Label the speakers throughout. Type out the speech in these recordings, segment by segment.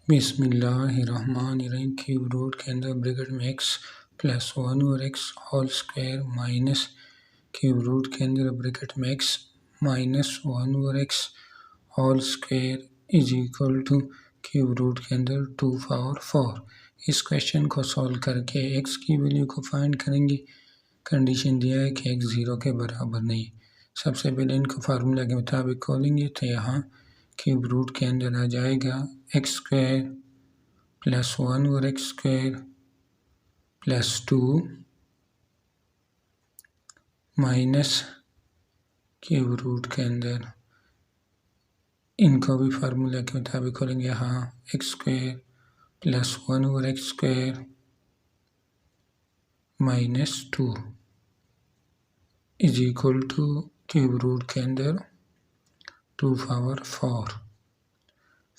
Speaker 1: बिस्मिल्लाहिर्रहमानिर्रहीम। Cube root के अंदर ब्रैकेट में x प्लस 1 और x whole square minus cube root के अंदर ब्रैकेट में x माइनस 1 और x whole square is equal to cube root के अंदर 2 पावर 4। इस क्वेश्चन को सॉल्व करके x की वैल्यू को फाइंड करेंगे। कंडीशन दिया है कि x 0 के बराबर नहीं। सबसे पहले इनको फार्मूला के मुताबिक खोलेंगे तो यहाँ क्यूब रूट के अंदर आ जाएगा एक्स स्क्वायर प्लस 1 और x square plus 2 minus cube root के अंदर इनको भी फार्मूला के मुताबिक खोलेंगे। यहाँ एक्स स्क्वायर प्लस 1 और x square minus 2 is equal to cube root के अंदर 2 पावर 4।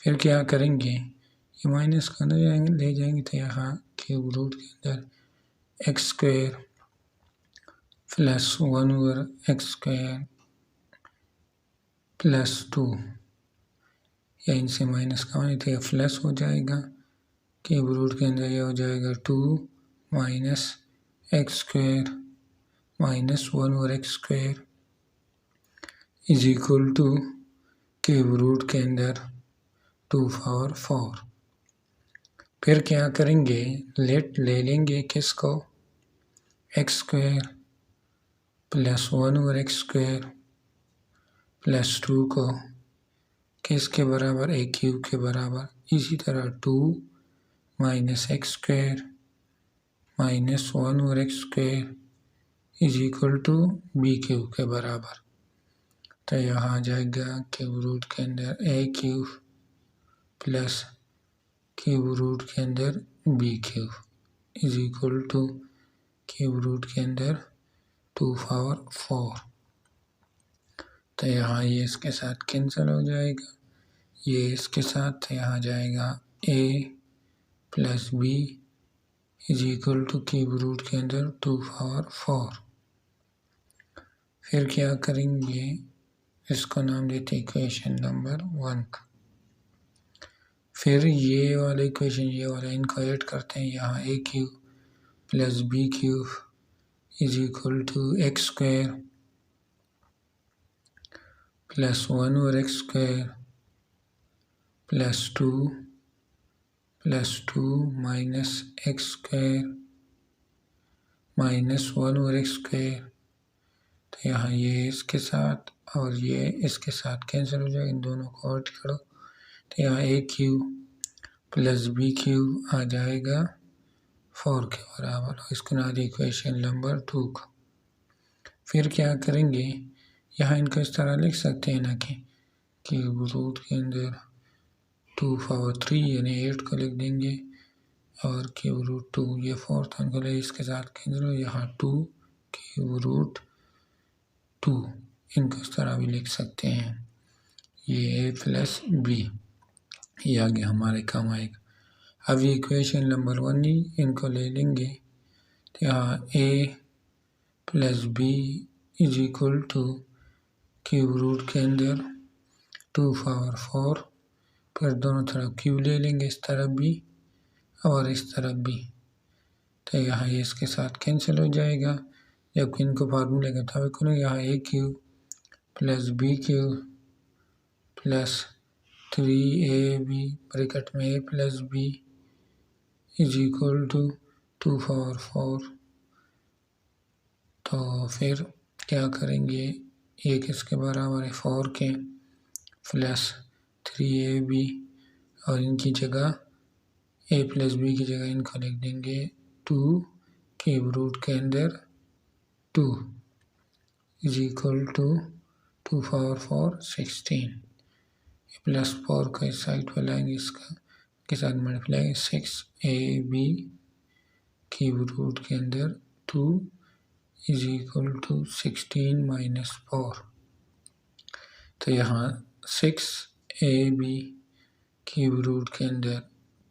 Speaker 1: फिर क्या करेंगे, ये माइनस का ले जाएंगे तो यहाँ क्यूब रूट के अंदर एक्स स्क्वायर प्लस 1 और एक्स स्क्वायर प्लस 2, या इनसे माइनस का माने तो प्लस हो जाएगा। क्यूब रूट के अंदर ये हो जाएगा 2 माइनस एक्स स्क्वायर माइनस 1 और x square is equal to cube root के अंदर 2 पावर 4। फिर क्या करेंगे, ले लेंगे किसको, एक्स स्क्वायर प्लस 1 और एक्स स्क्वायर प्लस 2 को किसके बराबर, ए क्यूब के बराबर। इसी तरह 2 माइनस एक्स स्क्वायर माइनस 1 और x square is equal to B cube के बराबर। तो यहाँ आ जाएगा क्यूब रूट के अंदर A cube plus cube root के अंदर B cube is equal to cube root के अंदर 2 पावर 4। तो यहाँ ये इसके साथ कैंसिल हो जाएगा, ये इसके साथ यहाँ जाएगा a plus B is equal to cube root के अंदर 2 पावर 4। फिर क्या करेंगे, इसको नाम देते इक्वेशन नंबर 1। फिर ये वाला इक्वेशन ये वाला इनको ऐड करते हैं। यहाँ a cube plus B cube is equal to x square plus 1 और x square plus 2 minus x square minus 1 और एक्स स्क्वायर। तो यहाँ ये इसके साथ और ये इसके साथ कैंसिल हो जाएगा, इन दोनों को ऐड करो तो यहाँ ए क्यूब प्लस बी क्यूब आ जाएगा 4 के बराबर। इसको ना दे इक्वेशन नंबर 2 का। फिर क्या करेंगे, यहाँ इनको इस तरह लिख सकते हैं ना कि क्यूब रूट के अंदर 2 पावर 3 यानी 8 को लिख देंगे और क्यूब रूट 2 ये 4 था, इनको ले इसके साथ कैंसिल हो, यहाँ 2 क्यूब रूट 2 इनको इस तरह भी लिख सकते हैं। ये a प्लस बी ये आगे हमारे काम आएगा। अब ये इक्वेशन नंबर 1 ही इनको ले लेंगे तो यहाँ a plus B is equal to cube root के अंदर 2 पावर 4। फिर दोनों तरफ क्यूब ले लेंगे, इस तरफ भी और इस तरफ भी, तो यहाँ ये इसके साथ कैंसिल हो जाएगा। जबकि इनको फार्मूले के मुताबिक करो, यहाँ a cube plus B cube plus 3ab bracket में a plus B is equal to 2 power 4। तो फिर क्या करेंगे, ये किसके बराबर है, 4 के प्लस 3ab और इनकी जगह a प्लस बी की जगह इनको लिख देंगे 2 क्यूब रूट के अंदर 2 is equal to 2 power 4 16। Plus 4 का इस साइड पर लाएंगे, इसका के साथ मल्टीप्लाई 6ab क्यूब रूट के अंदर 2 इज इक्वल टू 16 माइनस 4। तो यहाँ 6ab क्यूब रूट के अंदर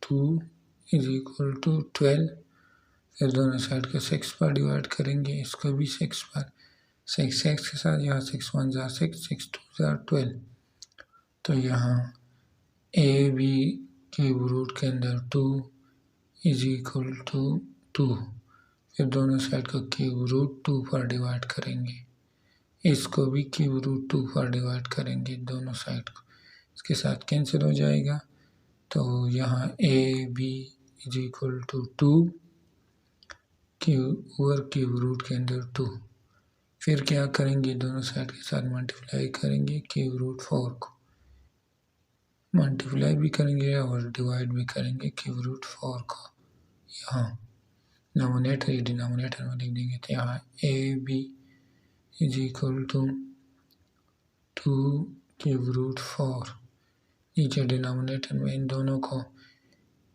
Speaker 1: 2 इज इक्वल टू 12। फिर दोनों साइड को 6 पर डिवाइड करेंगे, इसको भी 6 पर, 6 के साथ यहाँ 6 1 जार 6 6 2 जार 12। तो यहाँ a b क्यूब रूट के अंदर 2 इज इक्वल टू 2। फिर दोनों साइड को क्यूब रूट 2 पर डिवाइड करेंगे, इसको भी क्यूब रूट 2 पर डिवाइड करेंगे दोनों साइड को, इसके साथ कैंसिल हो जाएगा। तो यहाँ A B is equal to 2 cube root के अंदर 2। फिर क्या करेंगे, दोनों साइड के साथ मल्टीप्लाई करेंगे, क्यूब रूट 4 को मल्टीप्लाई भी करेंगे और डिवाइड भी करेंगे क्यूब रूट 4 को। यहाँ नोमिनेटर डिनोमिनेटर में लिख देंगे, तो यहाँ A B is equal to 2 cube root 4। नीचे डिनोमिनेटर में इन दोनों को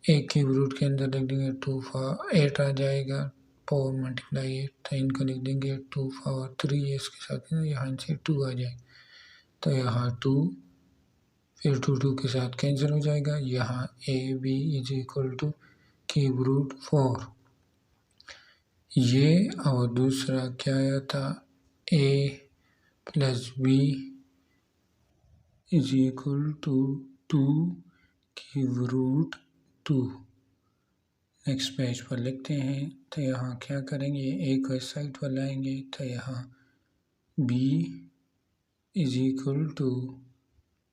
Speaker 1: एक क्यूब रूट के अंदर लिख देंगे, 2 4 8 आ जाएगा, 4 मल्टीप्लाई 8, तो इनको लिख देंगे 2 4 3, इसके साथ यहाँ से 2 आ जाएगा, तो यहाँ 2, फिर 2 के साथ कैंसिल हो जाएगा। यहाँ A B is equal to cube root 4 ये, और दूसरा क्या आया था, A plus B is equal to 2 cube root 2। Next page पर लिखते हैं, तो यहाँ क्या करेंगे, ए को इस साइड पर लाएंगे, तो यहाँ B is equal to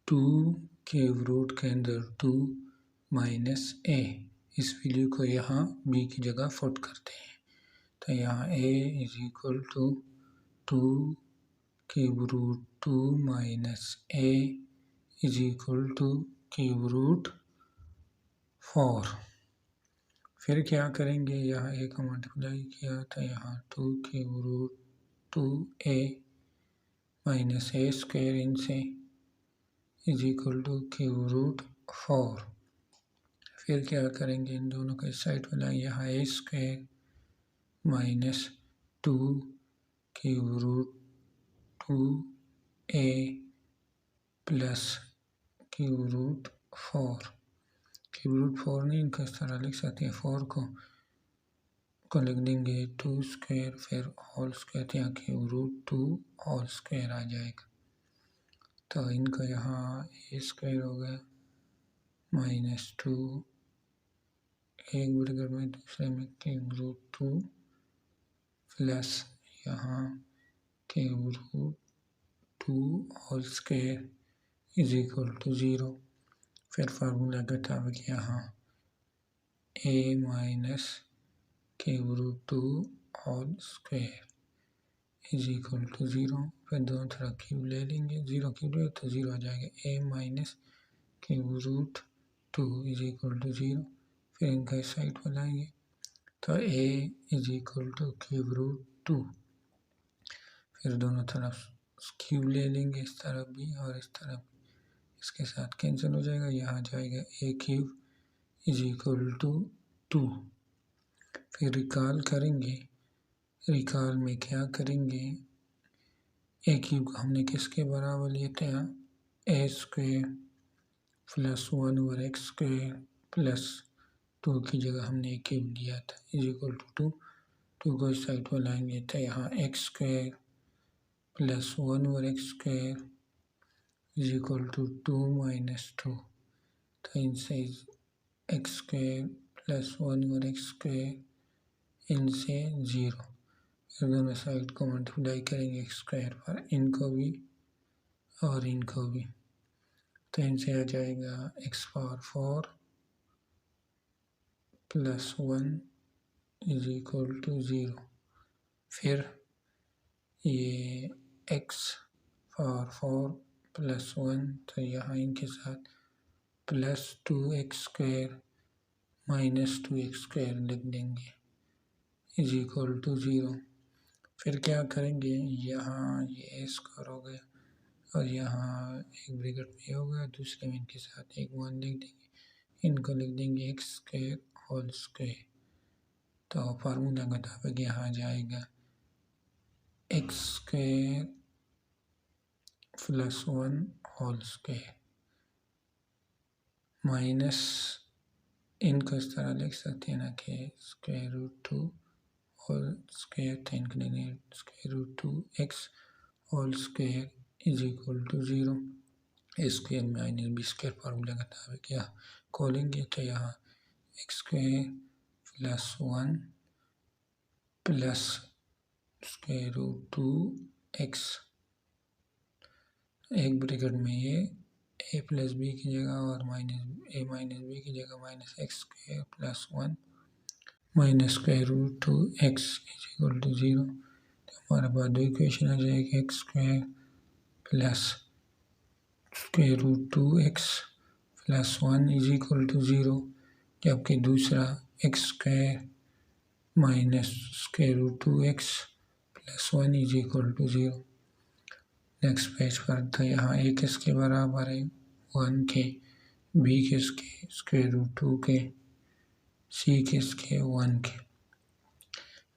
Speaker 1: 2 cube root के अंदर 2 माइनस ए, इस वैल्यू को यहाँ बी की जगह पुट करते हैं, तो यहाँ A is equal to 2 cube root 2 minus A is equal to cube root 4। फिर क्या करेंगे, यहाँ ए को मल्टीप्लाई किया, तो यहाँ 2 cube root 2 A minus A square इनसे is equal to cube root 4। फिर क्या करेंगे, इन दोनों को इस साइड पर लाएंगे, यहाँ A square minus 2 cube root 2 A plus cube root 4। Cube root 4 नहीं, इनको इस तरह लिख सकते हैं, 4 को लिख देंगे 2 स्क्वायर, फिर होल स्क्वायर, यहाँ क्यूब रूट 2 होल स्क्वायर आ जाएगा, तो इनका यहाँ ए स्क्वायर हो गया माइनस 2, एक ब्रैकेट में दूसरे में क्यूब रूट 2 प्लस यहाँ cube root 2 whole square is equal to 0। फिर फार्मूला के मुताबिक यहाँ a minus cube root 2 whole square is equal to 0। फिर दोनों तरफ क्यूब ले लेंगे, 0 क्यूब ले तो 0 आ जाएगा, a minus cube root 2 is equal to 0। फिर इनका इस साइड पर लाएंगे, तो a is equal to cube root 2। फिर दोनों तरफ क्यूब ले लेंगे, इस तरफ भी और इस तरफ, इसके साथ कैंसिल हो जाएगा, यहाँ जाएगा ए क्यूब इज इक्वल टू 2। फिर रिकॉल करेंगे, रिकॉल में क्या करेंगे, ए क्यूब को हमने किसके बराबर लिया था, a square plus 1 over x square plus 2 की जगह हमने ए क्यूब लिया था इज इक्वल टू 2। 2 को इस साइड पर लाएंगे, तो यहाँ x square plus 1 over x square is equal to 2 minus 2, तो इनसे x square plus 1 over x square इनसे 0। फिर दोनों साइड को मल्टीप्लाई करेंगे एक्स स्क्वायर पर, इनको भी और इनको भी, तो इनसे आ जाएगा x power 4 plus 1 is equal to 0। फिर ये एक्स पावर 4 प्लस 1, तो यहाँ इनके साथ plus 2x square minus 2x square लिख देंगे इज इक्वल टू 0। फिर क्या करेंगे, यहाँ ये स्क्वायर हो गया और यहाँ एक ब्रैकेट में हो गया, दूसरे में इनके साथ एक 1 लिख देंगे, इनको लिख देंगे एक्स स्क्वायर होल स्क्वायर। तो फार्मूला के मुताबिक यहाँ जाएगा x square plus 1 whole square minus, इनको इस तरह लिख सकते हैं ना कि स्क्वायर रूट 2 होल स्क्वायर, तो इनको लिखेंगे square root 2 x whole square is equal to 0। A square minus b square formula का मुताबिक यहाँ खोलेंगे तो यहाँ x square plus 1 plus square root 2x, एक ब्रैकेट में ये a प्लस बी की जगह और माइनस बी की जगह minus x square plus 1 minus square root 2x is equal to 0। तो हमारे पास दो इक्वेशन आ जाएगी, x square plus square root 2x plus 1 is equal to 0, जबकि दूसरा x square minus square root 2x plus 1 is equal to 0। Next page पर तो यहाँ a किसके बराबर है 1 के, b किसके स्क्वायर रूट 2 के, c किसके 1 के।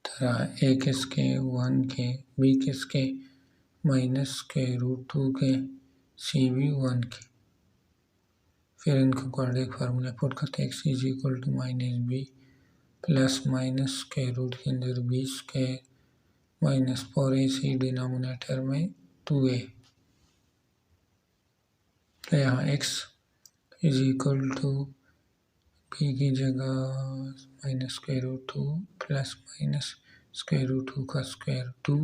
Speaker 1: तरह a किसके 1 के, b किसके माइनस स्क्वायर रूट 2 के, c भी 1 के। फिर इनको क्वाड्रेटिक फार्मूला पुट करते हैं, x is equal to minus b plus minus square root के अंदर B square minus 4ac denominator में 2a। तो यहाँ x is equal to b की जगह minus square root 2 plus minus square root 2 का स्क्वायर 2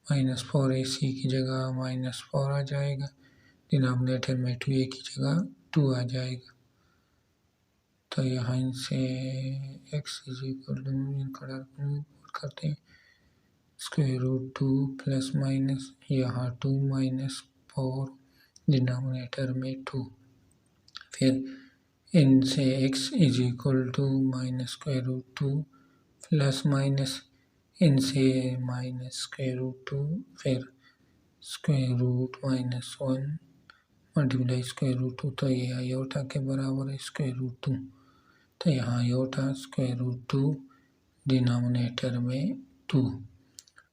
Speaker 1: माइनस 4ac की जगह माइनस 4 आ जाएगा, डिनोमिनेटर में 2a की जगह 2 आ जाएगा। तो यहाँ इनसे x is equal to put करते हैं, स्क्वायर रूट 2 प्लस माइनस यहाँ 2 माइनस 4 डिनोमिनेटर में 2। फिर इनसे x is equal to minus square root 2 plus minus इनसे माइनस स्क्वायर रूट 2 फिर square root minus 1 multiply square root 2, तो ये आयोटा के बराबर है स्क्वायर रूट 2। तो यहाँ आयोटा स्क्वायर रूट 2 डिनोमिनेटर में 2।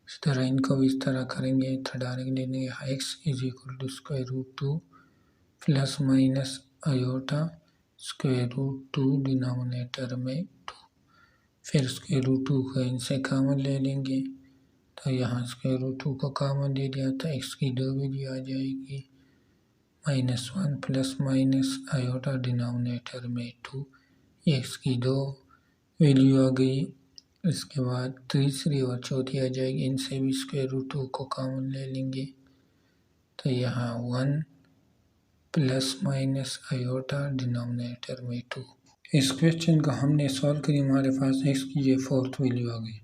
Speaker 1: इस तरह इनको भी इस तरह करेंगे तो डायरेक्ट ले लेंगे, x is equal to square root 2 plus minus iota square root 2 denominator में 2। फिर स्क्वायर रूट 2 को इनसे कॉमन ले लेंगे, तो यहाँ स्क्वायर रूट 2 को कॉमन ले लिया तो x की 2 वैल्यू आ जाएगी minus 1 plus minus iota denominator में 2, x की 2 वैल्यू आ गई। इसके बाद तीसरी और चौथी आ जाएगी, इनसे भी स्क्वायर रूट 2 को कॉमन ले लेंगे, तो यहाँ 1 प्लस माइनस आयोटा डिनोमिनेटर में 2। इस क्वेश्चन को हमने सॉल्व करी, हमारे पास x की ये 4th वैल्यू आ गई।